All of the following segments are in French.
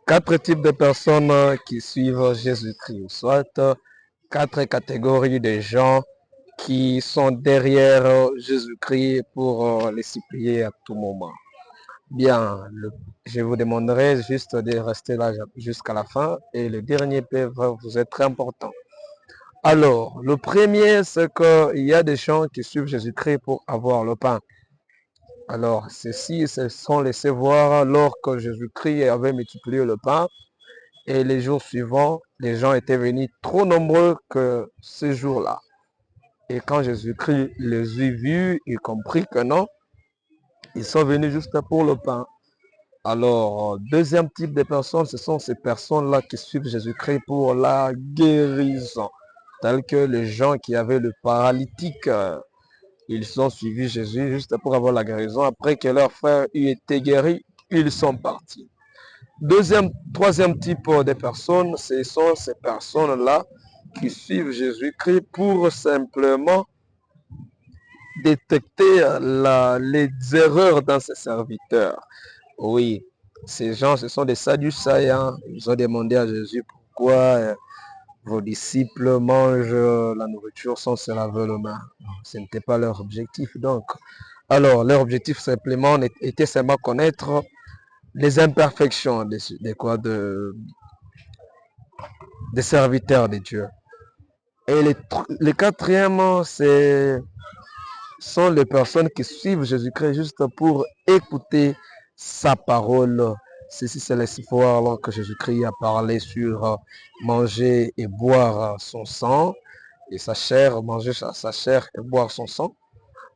Quatre types de personnes qui suivent Jésus-Christ, soit quatre catégories de gens qui sont derrière Jésus-Christ pour les supplier à tout moment. Bien, je vous demanderai juste de rester là jusqu'à la fin et le dernier peut vous être très important. Alors, le premier, c'est qu'il y a des gens qui suivent Jésus-Christ pour avoir le pain. Alors, ceux-ci se sont laissés voir lors que Jésus-Christ avait multiplié le pain. Et les jours suivants, les gens étaient venus trop nombreux que ce jour-là. Et quand Jésus-Christ les eut vus, il comprit que non, ils sont venus juste pour le pain. Alors, deuxième type de personnes, ce sont ces personnes-là qui suivent Jésus-Christ pour la guérison. Tels que les gens qui avaient le paralytique, ils ont suivi Jésus juste pour avoir la guérison. Après que leur frère eut été guéri, ils sont partis. Troisième type de personnes, ce sont ces personnes-là qui suivent Jésus-Christ pour simplement détecter les erreurs dans ses serviteurs. Oui, ces gens, ce sont des Sadducéens. Ils ont demandé à Jésus pourquoi vos disciples mangent la nourriture sans se laver les mains. Ce n'était pas leur objectif. Donc, alors, leur objectif simplement était seulement connaître les imperfections des serviteurs de Dieu. Et les quatrième, sont les personnes qui suivent Jésus-Christ juste pour écouter sa parole. Ceci, c'est l'espoir que Jésus-Christ a parlé sur manger et boire son sang et sa chair, manger sa chair et boire son sang.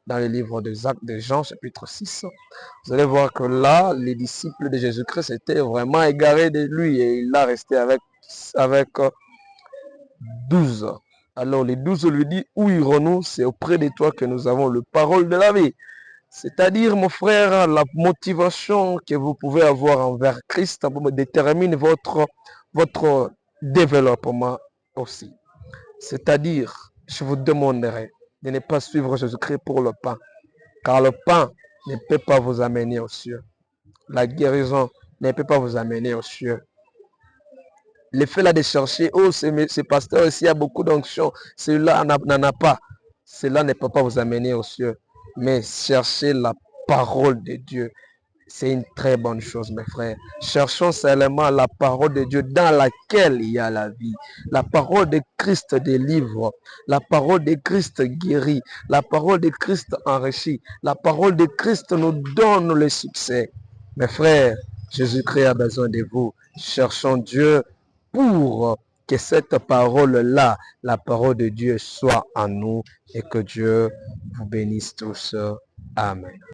Dans le livre des Actes de Jean, chapitre 6, vous allez voir que là, les disciples de Jésus-Christ étaient vraiment égarés de lui et il a resté avec 12. Alors les 12 lui disent, où irons-nous? C'est auprès de toi que nous avons le parole de la vie. C'est-à-dire, mon frère, la motivation que vous pouvez avoir envers Christ détermine votre développement aussi. C'est-à-dire, je vous demanderai de ne pas suivre Jésus-Christ pour le pain, car le pain ne peut pas vous amener aux cieux. La guérison ne peut pas vous amener aux cieux. Le fait là de chercher, oh, ce pasteur ici a beaucoup d'onction, celui-là n'en a pas. Cela ne peut pas vous amener aux cieux. Mais chercher la parole de Dieu, c'est une très bonne chose, mes frères. Cherchons seulement la parole de Dieu dans laquelle il y a la vie. La parole de Christ délivre. La parole de Christ guérit. La parole de Christ enrichit. La parole de Christ nous donne le succès. Mes frères, Jésus-Christ a besoin de vous. Cherchons Dieu pour que cette parole-là, la parole de Dieu, soit en nous et que Dieu vous bénisse tous. Amen.